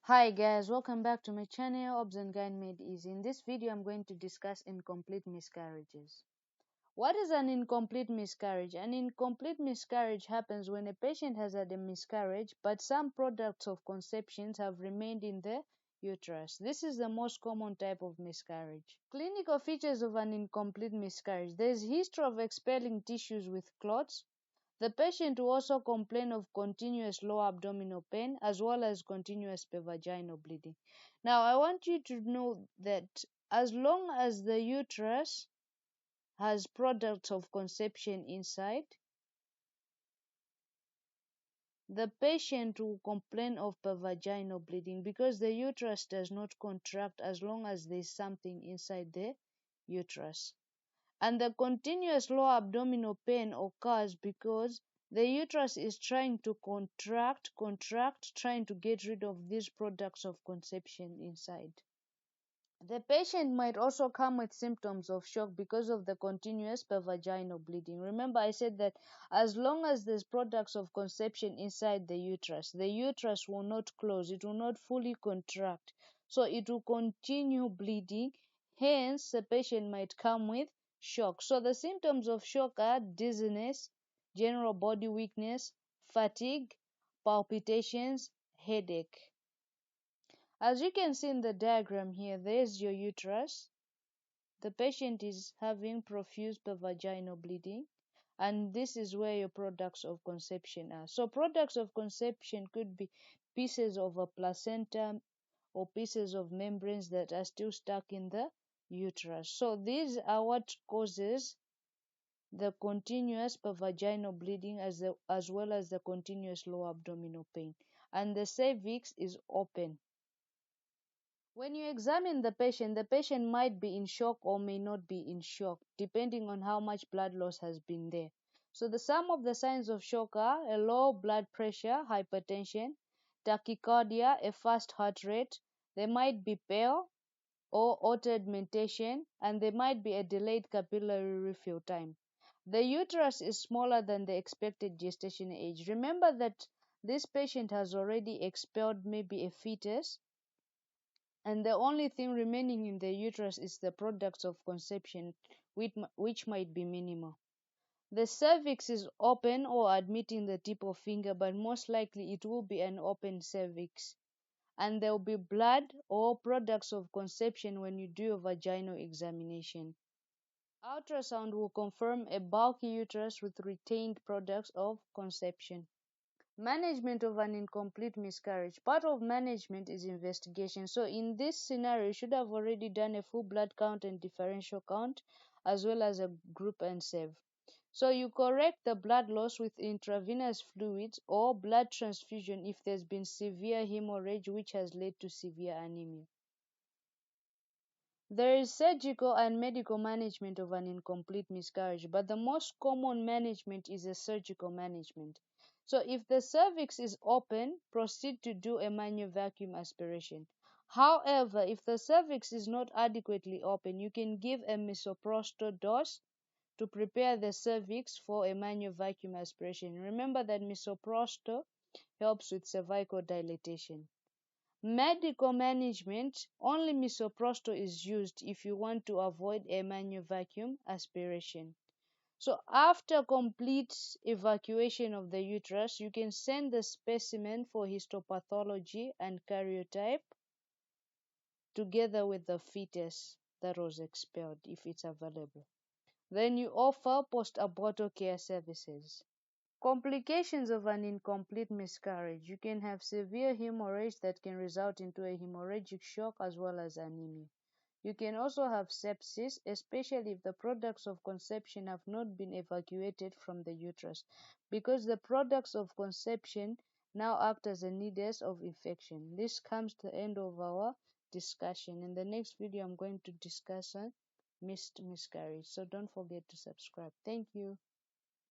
Hi guys, welcome back to my channel Obgyn Made Easy. In this video I'm going to discuss incomplete miscarriages. What is an incomplete miscarriage? An incomplete miscarriage happens when a patient has had a miscarriage but some products of conception have remained in the uterus. This is the most common type of miscarriage. Clinical features of an incomplete miscarriage. There is history of expelling tissues with clots. The patient will also complain of continuous lower abdominal pain as well as continuous vaginal bleeding. Now, I want you to know that as long as the uterus has products of conception inside, the patient will complain of vaginal bleeding because the uterus does not contract as long as there is something inside the uterus. And the continuous lower abdominal pain occurs because the uterus is trying to contract, trying to get rid of these products of conception inside. The patient might also come with symptoms of shock because of the continuous vaginal bleeding. Remember, I said that as long as there's products of conception inside the uterus will not close, it will not fully contract. So it will continue bleeding. Hence, the patient might come with shock. So the symptoms of shock are dizziness, general body weakness, fatigue, palpitations, headache. As you can see in the diagram here, there's your uterus. The patient is having profuse vaginal bleeding, and this is where your products of conception are. So products of conception could be pieces of a placenta or pieces of membranes that are still stuck in the uterus. So these are what causes the continuous vaginal bleeding as well as the continuous lower abdominal pain. And the cervix is open. When you examine the patient might be in shock or may not be in shock, depending on how much blood loss has been there. So some of the signs of shock are a low blood pressure, hypertension, tachycardia, a fast heart rate. They might be pale or altered mentation, and there might be a delayed capillary refill time. The uterus is smaller than the expected gestation age. Remember that this patient has already expelled maybe a fetus, and the only thing remaining in the uterus is the products of conception, which might be minimal. The cervix is open or admitting the tip of finger, but most likely it will be an open cervix. And there will be blood or products of conception when you do a vaginal examination. Ultrasound will confirm a bulky uterus with retained products of conception. Management of an incomplete miscarriage. Part of management is investigation. So in this scenario, you should have already done a full blood count and differential count, as well as a group and save. So you correct the blood loss with intravenous fluids or blood transfusion if there's been severe hemorrhage which has led to severe anemia. There is surgical and medical management of an incomplete miscarriage, but the most common management is a surgical management. So if the cervix is open, proceed to do a manual vacuum aspiration. However, if the cervix is not adequately open, you can give a misoprostol dose to prepare the cervix for a manual vacuum aspiration. Remember that misoprostol helps with cervical dilatation. Medical management, only misoprostol is used if you want to avoid a manual vacuum aspiration. So after complete evacuation of the uterus, you can send the specimen for histopathology and karyotype together with the fetus that was expelled if it's available. Then you offer post-abortal care services. Complications of an incomplete miscarriage. You can have severe hemorrhage that can result into a hemorrhagic shock as well as anemia. You can also have sepsis, especially if the products of conception have not been evacuated from the uterus, because the products of conception now act as a needles of infection. This comes to the end of our discussion. In the next video, I'm going to discuss on missed miscarriage. So don't forget to subscribe. Thank you.